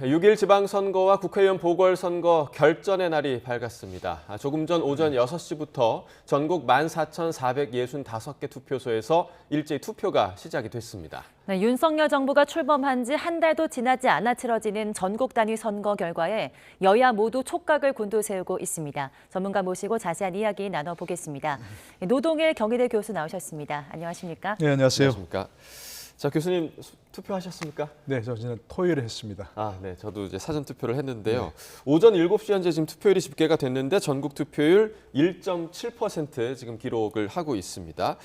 6일 지방선거와 국회의원 보궐선거 결전의 날이 밝았습니다. 조금 전 오전 6시부터 전국 14,465개 투표소에서 일제히 투표가 시작이 됐습니다. 네, 윤석열 정부가 출범한 지 한 달도 지나지 않아 치러지는 전국 단위 선거 결과에 여야 모두 촉각을 곤두세우고 있습니다. 전문가 모시고 자세한 이야기 나눠보겠습니다. 노동일 경희대 교수 나오셨습니다. 안녕하십니까? 네, 안녕하세요. 안녕하십니까? 자, 교수님 투표하셨습니까? 네, 저는 토요일에 했습니다. 네, 저도 이제 사전 투표를 했는데요. 오전 7시 현재 지금 투표율이 집계가 됐는데 전국 투표율 1.7% 지금 기록을 하고 있습니다.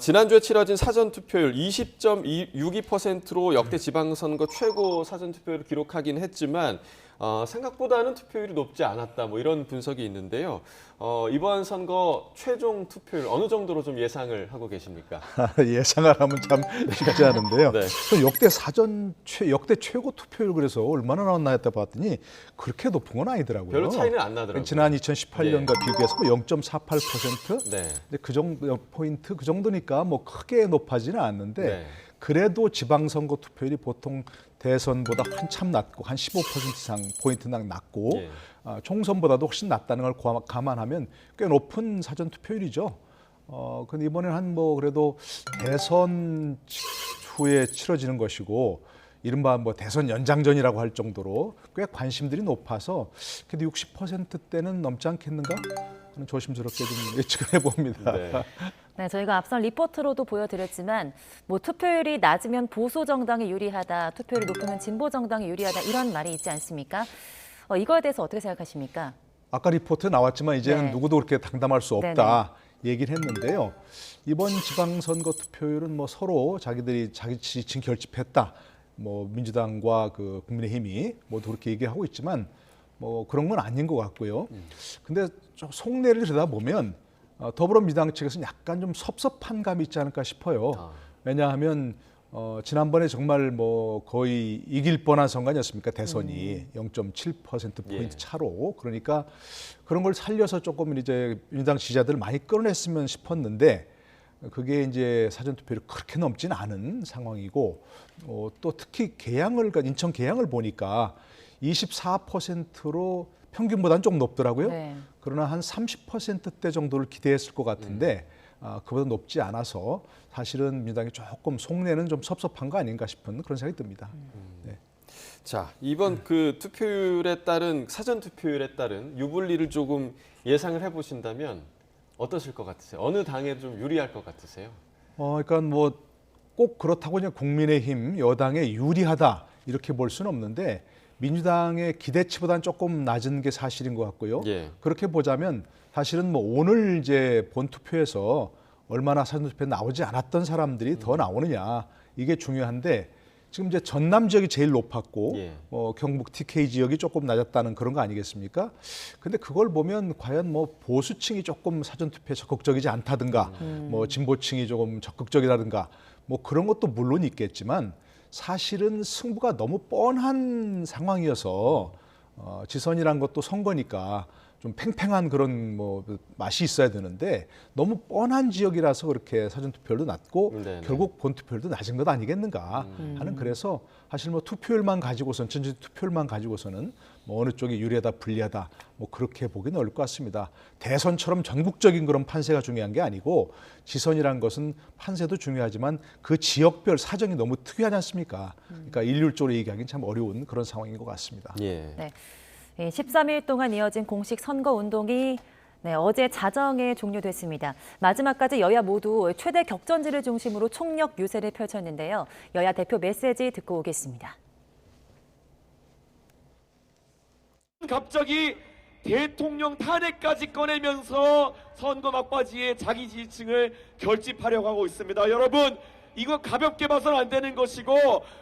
지난주에 치러진 사전 투표율 20.62%로 역대 지방선거 최고 사전 투표율을 기록하긴 했지만 생각보다는 투표율이 높지 않았다, 뭐 이런 분석이 있는데요. 이번 선거 최종 투표율 어느 정도로 좀 예상을 하고 계십니까? 예상을 하면 참 쉽지 않은데요. 네. 역대 최고 투표율 그래서 얼마나 나왔나 했다 봤더니 그렇게 높은 건 아니더라고요. 별로 차이는 안 나더라고요. 지난 2018년과 비교해서 0.48%? 네. 그 정도 포인트 그 정도니까 뭐 크게 높아지는 않는데 네. 그래도 지방선거 투표율이 보통 대선보다 한참 낮고 한 15% 이상 포인트당 낮고 예. 총선보다도 훨씬 낮다는 걸 감안하면 꽤 높은 사전 투표율이죠. 근데 이번에는 한 뭐 그래도 대선 후에 치러지는 것이고 이른바 뭐 대선 연장전이라고 할 정도로 꽤 관심들이 높아서 그래도 60%대는 넘지 않겠는가 하는 조심스럽게 좀 예측을 해봅니다. 네. 네, 저희가 앞선 리포트로도 보여드렸지만 뭐 투표율이 낮으면 보수 정당이 유리하다, 투표율이 높으면 진보 정당이 유리하다 이런 말이 있지 않습니까? 이거에 대해서 어떻게 생각하십니까? 아까 리포트 나왔지만 이제는 네. 누구도 그렇게 당담할 수 없다 얘기를 했는데요. 이번 지방선거 투표율은 뭐 서로 자기들이 자기 지지층 결집했다. 뭐 민주당과 그 국민의힘이 모두 그렇게 얘기하고 있지만 뭐 그런 건 아닌 것 같고요. 근데 좀 속내를 들여다보면 더불어민주당 측에서는 약간 좀 섭섭한 감이 있지 않을까 싶어요. 왜냐하면 지난번에 정말 뭐 거의 이길 뻔한 선거 아니었습니까? 대선이 0.7%포인트 차로. 그러니까 그런 걸 살려서 조금 이제 민주당 지지자들을 많이 끌어냈으면 싶었는데 그게 이제 사전투표율이 그렇게 넘지는 않은 상황이고 또 특히 인천 계양을 보니까 24%로 평균보다는 조금 높더라고요. 네. 그러나 한 30%대 정도를 기대했을 것 같은데 그보다 높지 않아서 사실은 민주당이 조금 속내는 좀 섭섭한 거 아닌가 싶은 그런 생각이 듭니다. 네. 자, 이번 그 투표율에 따른 사전 투표율에 따른 유불리를 조금 예상을 해보신다면 어떠실 것 같으세요? 어느 당에 좀 유리할 것 같으세요? 그러니까 뭐 꼭 그렇다고 그냥 국민의힘 여당에 유리하다 이렇게 볼 수는 없는데 민주당의 기대치보다는 조금 낮은 게 사실인 것 같고요. 예. 그렇게 보자면 사실은 뭐 오늘 이제 본 투표에서 얼마나 사전 투표에 나오지 않았던 사람들이 더 나오느냐 이게 중요한데 지금 이제 전남 지역이 제일 높았고 예. 경북 TK 지역이 조금 낮았다는 그런 거 아니겠습니까? 근데 그걸 보면 과연 뭐 보수층이 조금 사전 투표에 적극적이지 않다든가 뭐 진보층이 조금 적극적이라든가 뭐 그런 것도 물론 있겠지만 사실은 승부가 너무 뻔한 상황이어서 지선이란 것도 선거니까 좀 팽팽한 그런 뭐 맛이 있어야 되는데 너무 뻔한 지역이라서 그렇게 사전투표율도 낮고 네네. 결국 본투표율도 낮은 것 아니겠는가 하는 그래서 사실 뭐 투표율만 가지고선 전체 투표율만 가지고서는 뭐 어느 쪽이 유리하다 불리하다 뭐 그렇게 보기는 어려울 것 같습니다. 대선처럼 전국적인 그런 판세가 중요한 게 아니고 지선이란 것은 판세도 중요하지만 그 지역별 사정이 너무 특이하지 않습니까? 그러니까 일률적으로 얘기하기는 참 어려운 그런 상황인 것 같습니다. 예. 네. 13일 동안 이어진 공식 선거 운동이 어제 자정에 종료됐습니다. 마지막까지 여야 모두 최대 격전지를 중심으로 총력 유세를 펼쳤는데요. 여야 대표 메시지 듣고 오겠습니다. 갑자기 대통령 탄핵까지 꺼내면서 선거 막바지에 자기 지지층을 결집하려고 하고 있습니다. 여러분, 이거 가볍게 봐서는 안 되는 것이고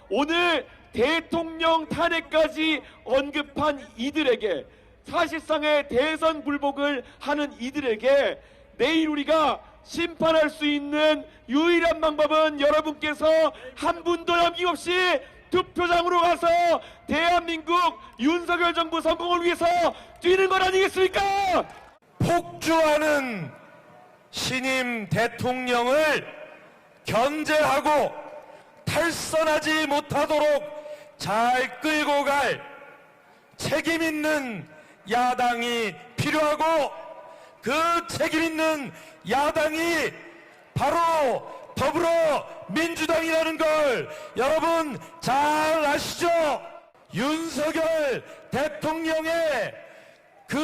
오늘 대통령 탄핵까지 언급한 이들에게 사실상의 대선 불복을 하는 이들에게 내일 우리가 심판할 수 있는 유일한 방법은 여러분께서 한 분도 남김없이 투표장으로 가서 대한민국 윤석열 정부 성공을 위해서 뛰는 것 아니겠습니까? 폭주하는 신임 대통령을 견제하고 탈선하지 못하도록 잘 끌고 갈 책임 있는 야당이 필요하고 그 책임 있는 야당이 바로 더불어민주당이라는 걸 여러분 잘 아시죠? 윤석열 대통령의 그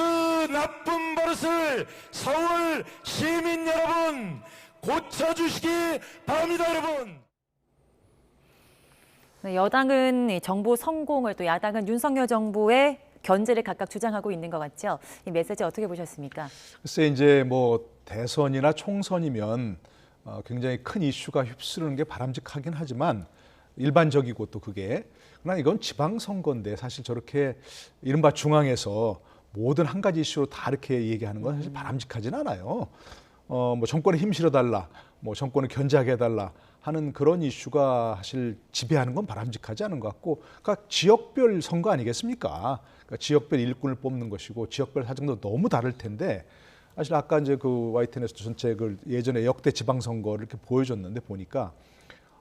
나쁜 버릇을 서울 시민 여러분 고쳐주시기 바랍니다, 여러분. 네, 여당은 이 정부 성공을 또 야당은 윤석열 정부의 견제를 각각 주장하고 있는 것 같죠. 이 메시지 어떻게 보셨습니까? 글쎄 이제 뭐 대선이나 총선이면 굉장히 큰 이슈가 휩쓰르는 게 바람직하긴 하지만 일반적이고 또 그게 그러나 이건 지방선거인데 사실 저렇게 이른바 중앙에서 모든 한 가지 이슈로 다 이렇게 얘기하는 건 사실 바람직하진 않아요. 뭐 정권에 힘 실어달라, 뭐 정권을 견제하게 해달라 하는 그런 이슈가 사실 지배하는 건 바람직하지 않은 것 같고, 그러니까 지역별 선거 아니겠습니까? 그러니까 지역별 일꾼을 뽑는 것이고 지역별 사정도 너무 다를 텐데 사실 아까 이제 그 YTN에서도 전체 그 예전에 역대 지방선거를 이렇게 보여줬는데 보니까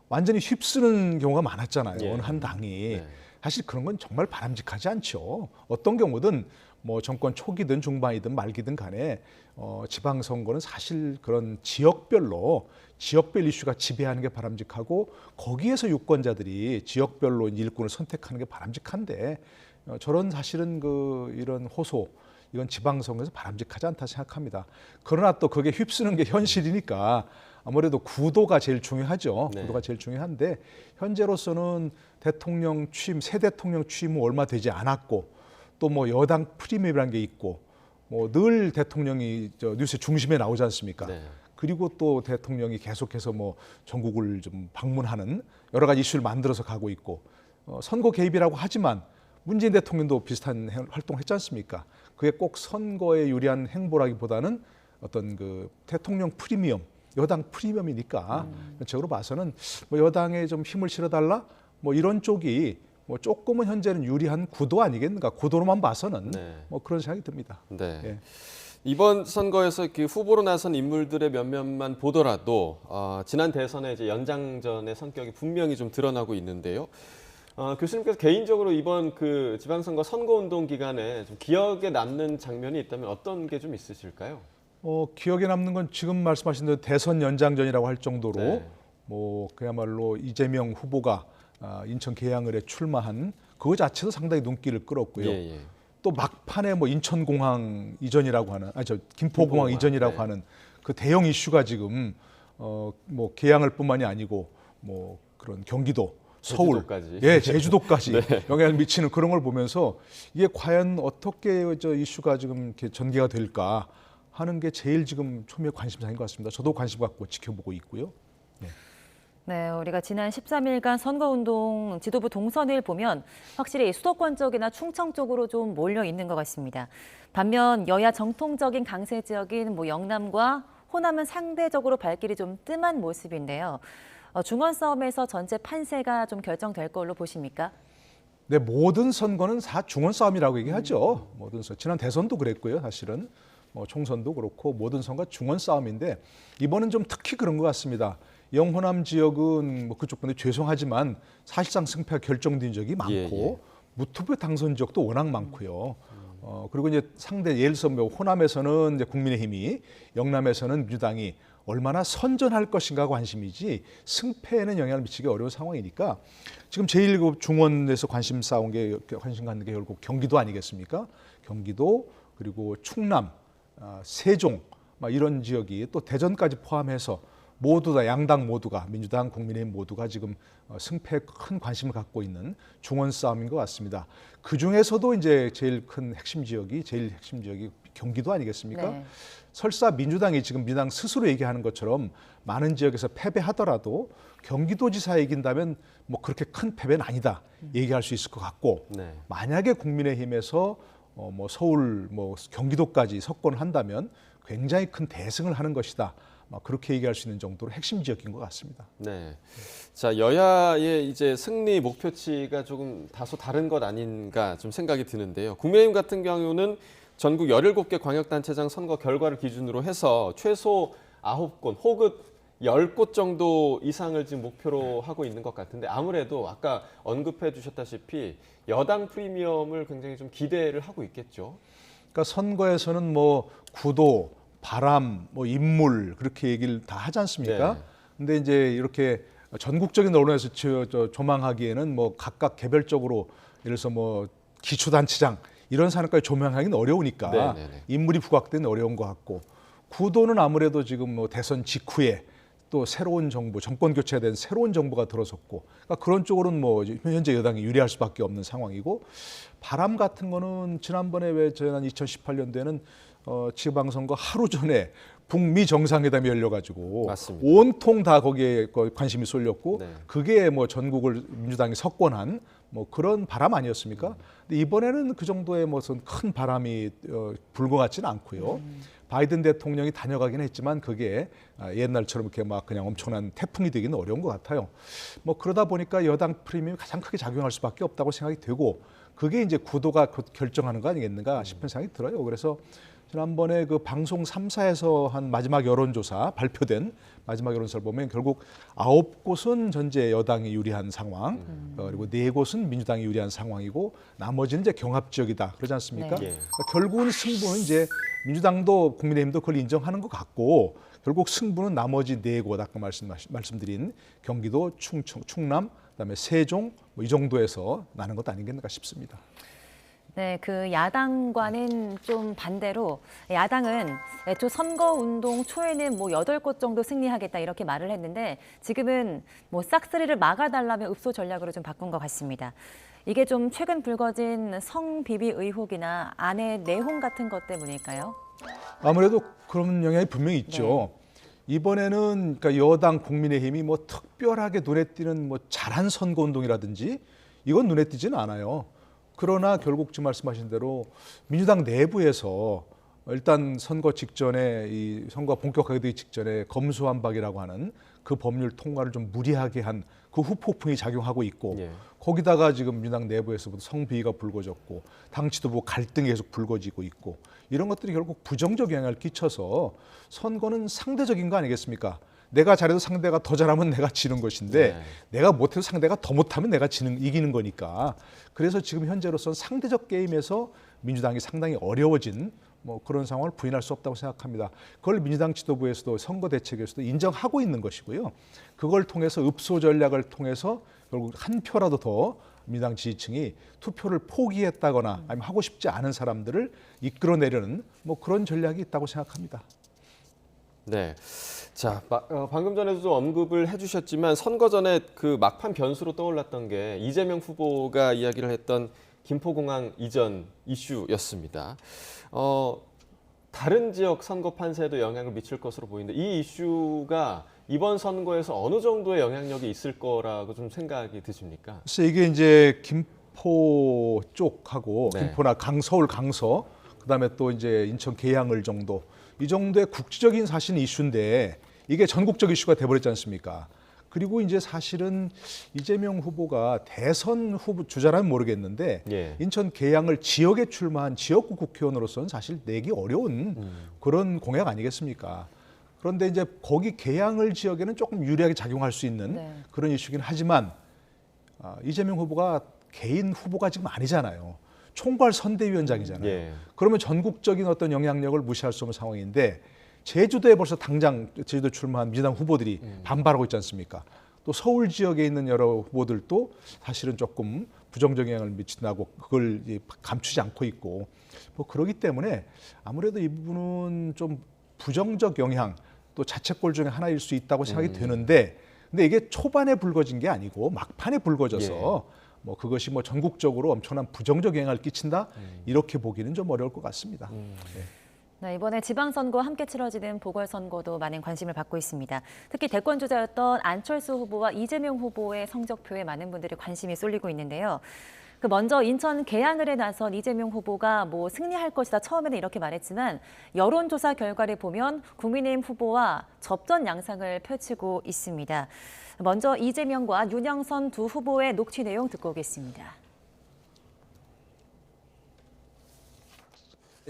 완전히 휩쓰는 경우가 많았잖아요. 예. 어느 한 당이. 네. 사실 그런 건 정말 바람직하지 않죠. 어떤 경우든 뭐 정권 초기든 중반이든 말기든 간에 지방선거는 사실 그런 지역별로 지역별 이슈가 지배하는 게 바람직하고 거기에서 유권자들이 지역별로 일꾼을 선택하는 게 바람직한데 저런 사실은 그 이런 호소 이건 지방선거에서 바람직하지 않다 생각합니다. 그러나 또 그게 휩쓰는 게 현실이니까 아무래도 구도가 제일 중요하죠. 네. 구도가 제일 중요한데 현재로서는 대통령 취임, 새 대통령 취임은 얼마 되지 않았고 또 뭐 여당 프리미엄이라는 게 있고 뭐 늘 대통령이 저 뉴스 중심에 나오지 않습니까? 네. 그리고 또 대통령이 계속해서 뭐 전국을 좀 방문하는 여러 가지 이슈를 만들어서 가고 있고 선거 개입이라고 하지만 문재인 대통령도 비슷한 활동을 했지 않습니까? 그게 꼭 선거에 유리한 행보라기보다는 어떤 그 대통령 프리미엄, 여당 프리미엄이니까 전적으로 봐서는 뭐 여당에 좀 힘을 실어달라 뭐 이런 쪽이 뭐 조금은 현재는 유리한 구도 아니겠는가? 구도로만 봐서는 네. 뭐 그런 생각이 듭니다. 네. 예. 이번 선거에서 그 후보로 나선 인물들의 몇몇만 보더라도 지난 대선의 이제 연장전의 성격이 분명히 좀 드러나고 있는데요. 교수님께서 개인적으로 이번 그 지방선거 선거운동 기간에 좀 기억에 남는 장면이 있다면 어떤 게 좀 있으실까요? 기억에 남는 건 지금 말씀하신 대로 대선 연장전이라고 할 정도로 네. 뭐 그야말로 이재명 후보가 인천 계양을에 출마한 그거 자체도 상당히 눈길을 끌었고요. 예, 예. 또 막판에 뭐 인천공항 이전이라고 하는, 김포공항 이전이라고 네. 하는 그 대형 이슈가 지금 뭐 계양을뿐만이 아니고 뭐 그런 경기도, 서울, 제주도까지. 예, 제주도까지 네. 영향을 미치는 그런 걸 보면서 이게 과연 어떻게 저 이슈가 지금 이렇게 전개가 될까 하는 게 제일 지금 초미의 관심사인 것 같습니다. 저도 관심 갖고 지켜보고 있고요. 네, 우리가 지난 13일간 선거운동 지도부 동선을 보면 확실히 수도권 쪽이나 충청 쪽으로 좀 몰려 있는 것 같습니다. 반면 여야 정통적인 강세 지역인 뭐 영남과 호남은 상대적으로 발길이 좀 뜸한 모습인데요. 중원 싸움에서 전체 판세가 좀 결정될 걸로 보십니까? 네, 모든 선거는 다 중원 싸움이라고 얘기하죠. 모든 선 지난 대선도 그랬고요, 사실은 총선도 그렇고 모든 선거가 중원 싸움인데 이번은 좀 특히 그런 것 같습니다. 영호남 지역은 뭐 그쪽 분들 죄송하지만 사실상 승패가 결정된 적이 많고 예. 무투표 당선 지역도 워낙 많고요. 그리고 이제 상대 예를 들어서 뭐 호남에서는 이제 국민의힘이, 영남에서는 민주당이 얼마나 선전할 것인가 관심이지 승패에는 영향을 미치기 어려운 상황이니까 지금 제일 그 중원에서 관심 갖는 게 결국 경기도 아니겠습니까? 경기도 그리고 충남, 세종 막 이런 지역이 또 대전까지 포함해서 모두 다 양당 모두가 민주당, 국민의힘 모두가 지금 승패에 큰 관심을 갖고 있는 중원 싸움인 것 같습니다. 그 중에서도 이제 제일 핵심 지역이 경기도 아니겠습니까? 네. 설사 민주당이 지금 민주당 스스로 얘기하는 것처럼 많은 지역에서 패배하더라도 경기도지사 이긴다면 뭐 그렇게 큰 패배는 아니다 얘기할 수 있을 것 같고 네. 만약에 국민의힘에서 뭐 서울, 뭐 경기도까지 석권을 한다면 굉장히 큰 대승을 하는 것이다. 그렇게 얘기할 수 있는 정도로 핵심 지역인 것 같습니다. 네. 자, 여야의 이제 승리 목표치가 조금 다소 다른 것 아닌가 좀 생각이 드는데요. 국민의힘 같은 경우는 전국 17개 광역단체장 선거 결과를 기준으로 해서 최소 9곳 혹은 10곳 정도 이상을 지금 목표로 하고 있는 것 같은데 아무래도 아까 언급해 주셨다시피 여당 프리미엄을 굉장히 좀 기대를 하고 있겠죠. 그러니까 선거에서는 뭐 구도, 바람, 뭐 인물 그렇게 얘기를 다 하지 않습니까? 네. 근데 이제 이렇게 전국적인 언론에서 조망하기에는 뭐 각각 개별적으로 예를 들어서 뭐 기초단체장 이런 사람까지 조명하기는 어려우니까 네네네. 인물이 부각되는 어려운 것 같고 구도는 아무래도 지금 뭐 대선 직후에 또 새로운 정부, 정권 교체가 된 새로운 정부가 들어섰고 그러니까 그런 쪽으로는 뭐 현재 여당이 유리할 수밖에 없는 상황이고 바람 같은 거는 지난번에 왜 지난 2018년도에는 지방선거 하루 전에 북미 정상회담이 열려가지고 맞습니다. 온통 다 거기에 관심이 쏠렸고 네. 그게 뭐 전국을 민주당이 석권한 뭐 그런 바람 아니었습니까? 근데 이번에는 그 정도의 무슨 큰 바람이 불 것 같지는 않고요. 바이든 대통령이 다녀가긴 했지만 그게 옛날처럼 이렇게 막 그냥 엄청난 태풍이 되기는 어려운 것 같아요. 뭐 그러다 보니까 여당 프리미엄이 가장 크게 작용할 수밖에 없다고 생각이 되고 그게 이제 구도가 결정하는 거 아니겠는가 싶은 생각이 들어요. 그래서 지난번에 그 방송 3사에서 한 마지막 여론조사 발표된 마지막 여론조사를 보면 결국 9곳은 전체 여당이 유리한 상황, 그리고 4곳은 민주당이 유리한 상황이고 나머지는 이제 경합 지역이다 그러지 않습니까? 네. 예. 그러니까 결국은 승부는 이제 민주당도 국민의힘도 그걸 인정하는 것 같고 결국 승부는 나머지 4곳 아까 말씀드린 경기도, 충남, 그다음에 세종 뭐 이 정도에서 나는 것 아니겠는가 싶습니다. 네, 그 야당과는 좀 반대로 야당은 애초 선거운동 초에는 뭐 8곳 정도 승리하겠다 이렇게 말을 했는데 지금은 뭐 싹쓸이를 막아달라며 읍소 전략으로 좀 바꾼 것 같습니다. 이게 좀 최근 불거진 성비비 의혹이나 아내 내홍 같은 것 때문일까요? 아무래도 그런 영향이 분명히 있죠. 이번에는 그러니까 여당 국민의힘이 뭐 특별하게 눈에 띄는 뭐 잘한 선거운동이라든지 이건 눈에 띄지는 않아요. 그러나 결국 지금 말씀하신 대로 민주당 내부에서 일단 선거 직전에 이 선거가 본격화되기 되기 직전에 검수완박이라고 하는 그 법률 통과를 좀 무리하게 한 그 후폭풍이 작용하고 있고 예. 거기다가 지금 민주당 내부에서부터 성비위가 불거졌고 당 지도부 갈등이 계속 불거지고 있고 이런 것들이 결국 부정적 영향을 끼쳐서 선거는 상대적인 거 아니겠습니까? 내가 잘해도 상대가 더 잘하면 내가 지는 것인데 네. 내가 못해도 상대가 더 못하면 내가 이기는 거니까 그래서 지금 현재로서는 상대적 게임에서 민주당이 상당히 어려워진 뭐 그런 상황을 부인할 수 없다고 생각합니다. 그걸 민주당 지도부에서도 선거 대책에서도 인정하고 있는 것이고요. 그걸 통해서 읍소 전략을 통해서 결국 한 표라도 더 민주당 지지층이 투표를 포기했다거나 아니면 하고 싶지 않은 사람들을 이끌어내려는 뭐 그런 전략이 있다고 생각합니다. 네. 자, 방금 전에도 좀 언급을 해주셨지만 선거 전에 그 막판 변수로 떠올랐던 게 이재명 후보가 이야기를 했던 김포공항 이전 이슈였습니다. 다른 지역 선거 판세에도 영향을 미칠 것으로 보이는데 이 이슈가 이번 선거에서 어느 정도의 영향력이 있을 거라고 좀 생각이 드십니까? 그래서 이게 이제 김포 쪽하고 네. 김포나 서울 강서 그다음에 또 이제 인천 계양을 정도 이 정도의 국지적인 사실 이슈인데 이게 전국적 이슈가 돼버렸지 않습니까? 그리고 이제 사실은 이재명 후보가 대선 후보 주자라면 모르겠는데 예. 인천 계양을 지역에 출마한 지역구 국회의원으로서는 사실 내기 어려운 그런 공약 아니겠습니까? 그런데 이제 거기 계양을 지역에는 조금 유리하게 작용할 수 있는 네. 그런 이슈긴 하지만 이재명 후보가 개인 후보가 지금 아니잖아요. 총괄 선대위원장이잖아요. 예. 그러면 전국적인 어떤 영향력을 무시할 수 없는 상황인데 제주도에 벌써 당장 제주도 출마한 민주당 후보들이 반발하고 있지 않습니까? 또 서울 지역에 있는 여러 후보들도 사실은 조금 부정적 영향을 미친다고 그걸 감추지 않고 있고 뭐 그러기 때문에 아무래도 이 부분은 좀 부정적 영향 또 자책골 중에 하나일 수 있다고 생각이 되는데 근데 이게 초반에 불거진 게 아니고 막판에 불거져서 뭐 그것이 뭐 전국적으로 엄청난 부정적 영향을 끼친다 이렇게 보기는 좀 어려울 것 같습니다. 네. 네, 이번에 지방선거와 함께 치러지는 보궐선거도 많은 관심을 받고 있습니다. 특히 대권 주자였던 안철수 후보와 이재명 후보의 성적표에 많은 분들이 관심이 쏠리고 있는데요. 먼저 인천 계양을에 나선 이재명 후보가 뭐 승리할 것이다 처음에는 이렇게 말했지만 여론조사 결과를 보면 국민의힘 후보와 접전 양상을 펼치고 있습니다. 먼저 이재명과 윤영선 두 후보의 녹취 내용 듣고 오겠습니다.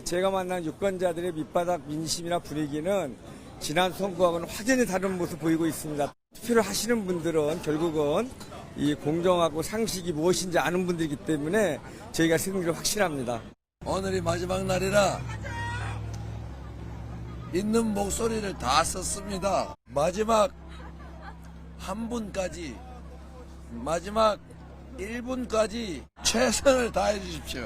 제가 만난 유권자들의 밑바닥 민심이나 분위기는 지난 선거하고는 확연히 다른 모습 보이고 있습니다. 투표를 하시는 분들은 결국은 이 공정하고 상식이 무엇인지 아는 분들이기 때문에 저희가 승리를 확신합니다. 오늘이 마지막 날이라 있는 목소리를 다 썼습니다. 마지막 한 분까지, 마지막 1분까지 최선을 다해 주십시오.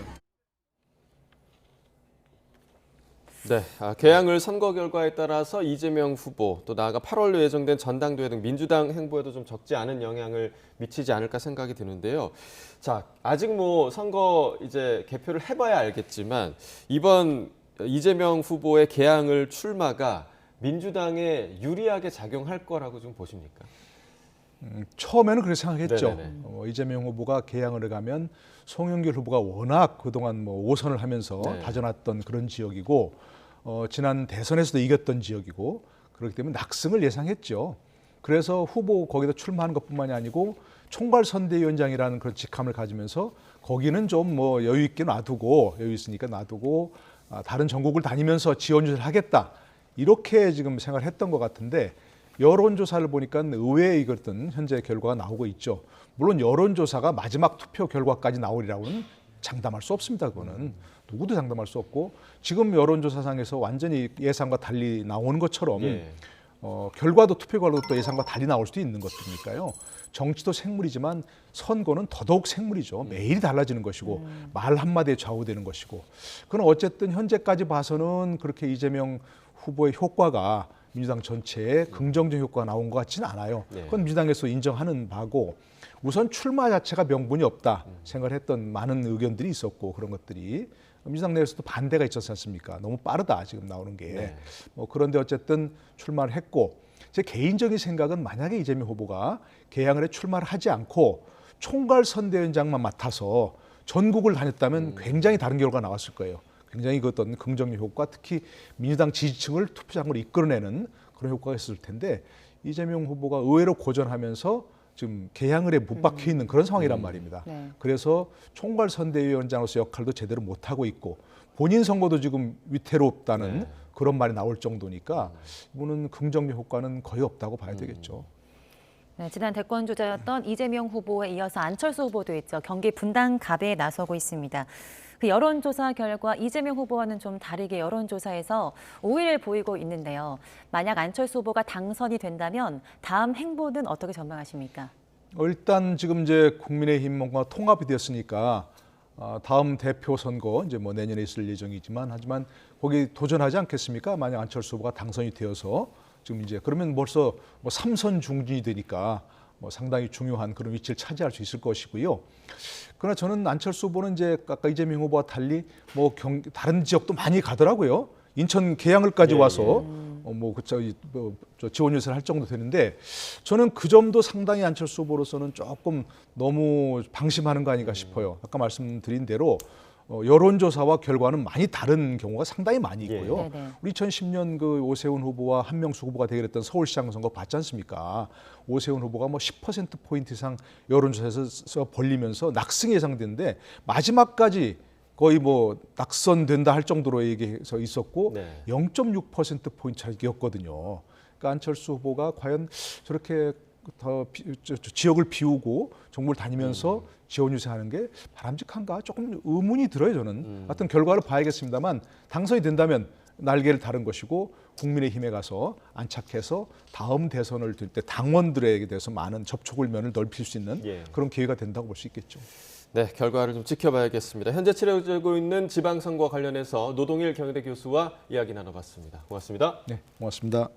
네, 개항을 선거 결과에 따라서 이재명 후보 또 나아가 8월로 예정된 전당대회 등 민주당 행보에도 좀 적지 않은 영향을 미치지 않을까 생각이 드는데요. 자, 아직 뭐 선거 이제 개표를 해봐야 알겠지만 이번 이재명 후보의 개항을 출마가 민주당에 유리하게 작용할 거라고 좀 보십니까? 처음에는 그렇게 생각했죠. 네네네. 이재명 후보가 개항을 가면 송영길 후보가 워낙 그동안 뭐 5선을 하면서 네. 다져놨던 그런 지역이고 지난 대선에서도 이겼던 지역이고 그렇기 때문에 낙승을 예상했죠. 그래서 후보 거기다 출마하는 것뿐만이 아니고 총괄선대위원장이라는 그런 직함을 가지면서 거기는 좀 뭐 여유 있게 놔두고 여유 있으니까 놔두고 다른 전국을 다니면서 지원 유세를 하겠다 이렇게 지금 생각을 했던 것 같은데 여론조사를 보니까 의외의 이것든 현재 결과가 나오고 있죠. 물론 여론조사가 마지막 투표 결과까지 나오리라고는 장담할 수 없습니다. 그거는 누구도 장담할 수 없고 지금 여론조사상에서 완전히 예상과 달리 나오는 것처럼 결과도 투표 결과도 또 예상과 달리 나올 수도 있는 것이니까요. 정치도 생물이지만 선거는 더더욱 생물이죠. 매일이 달라지는 것이고 말 한마디에 좌우되는 것이고 그건 어쨌든 현재까지 봐서는 그렇게 이재명 후보의 효과가 민주당 전체에 긍정적 효과가 나온 것 같지는 않아요. 그건 민주당에서 인정하는 바고 우선 출마 자체가 명분이 없다 생각을 했던 많은 의견들이 있었고 그런 것들이 민주당 내에서도 반대가 있었지 않습니까? 너무 빠르다 지금 나오는 게. 그런데 어쨌든 출마를 했고 제 개인적인 생각은 만약에 이재명 후보가 개항을 해 출마를 하지 않고 총괄선대위원장만 맡아서 전국을 다녔다면 굉장히 다른 결과가 나왔을 거예요. 굉장히 그 어떤 긍정적 효과, 특히 민주당 지지층을 투표장으로 이끌어내는 그런 효과가 있을 텐데 이재명 후보가 의외로 고전하면서 지금 개항을에 못 박혀 있는 그런 상황이란 말입니다. 그래서 총괄선대위원장으로서 역할도 제대로 못하고 있고 본인 선거도 지금 위태롭다는 그런 말이 나올 정도니까 이거는 긍정적 효과는 거의 없다고 봐야 되겠죠. 네, 지난 대권 주자였던 이재명 후보에 이어서 안철수 후보도 있죠. 경기 분당 갑에 나서고 있습니다. 그 여론조사 결과 이재명 후보와는 좀 다르게 여론조사에서 우위를 보이고 있는데요. 만약 안철수 후보가 당선이 된다면 다음 행보는 어떻게 전망하십니까? 일단 지금 이제 국민의힘 뭔가 통합이 됐으니까 다음 대표 선거 이제 뭐 내년에 있을 예정이지만 하지만 거기 도전하지 않겠습니까? 만약 안철수 후보가 당선이 되어서 지금 이제 그러면 벌써 뭐 3선 중진이 되니까 뭐 상당히 중요한 그런 위치를 차지할 수 있을 것이고요. 그러나 저는 안철수 후보는 이제 아까 이재명 후보와 달리 뭐 다른 지역도 많이 가더라고요. 인천 계양을까지 와서 지원 유세를 할 정도 되는데 저는 그 점도 상당히 안철수 후보로서는 조금 너무 방심하는 거 아닌가 싶어요. 아까 말씀드린 대로 여론조사와 결과는 많이 다른 경우가 상당히 많이 있고요. 우리 2010년 그 오세훈 후보와 한명숙 후보가 대결했던 서울시장 선거 봤지 않습니까? 오세훈 후보가 뭐 10%포인트 이상 여론조사에서 벌리면서 낙승이 예상됐는데 마지막까지 거의 뭐 낙선된다 할 정도로 얘기해서 있었고 0.6%포인트 차이였거든요. 그러니까 안철수 후보가 과연 저렇게 더 지역을 비우고 전국을 다니면서 지원 유세하는 게 바람직한가 조금 의문이 들어요. 저는 하여튼 결과를 봐야겠습니다만 당선이 된다면 날개를 다른 것이고 국민의힘에 가서 안착해서 다음 대선을 들 때 당원들에게 대해서 많은 접촉을 면을 넓힐 수 있는 그런 기회가 된다고 볼 수 있겠죠. 네, 결과를 좀 지켜봐야겠습니다. 현재 치러지고 있는 지방선거 관련해서 노동일 경희대 교수와 이야기 나눠봤습니다. 고맙습니다. 네, 고맙습니다.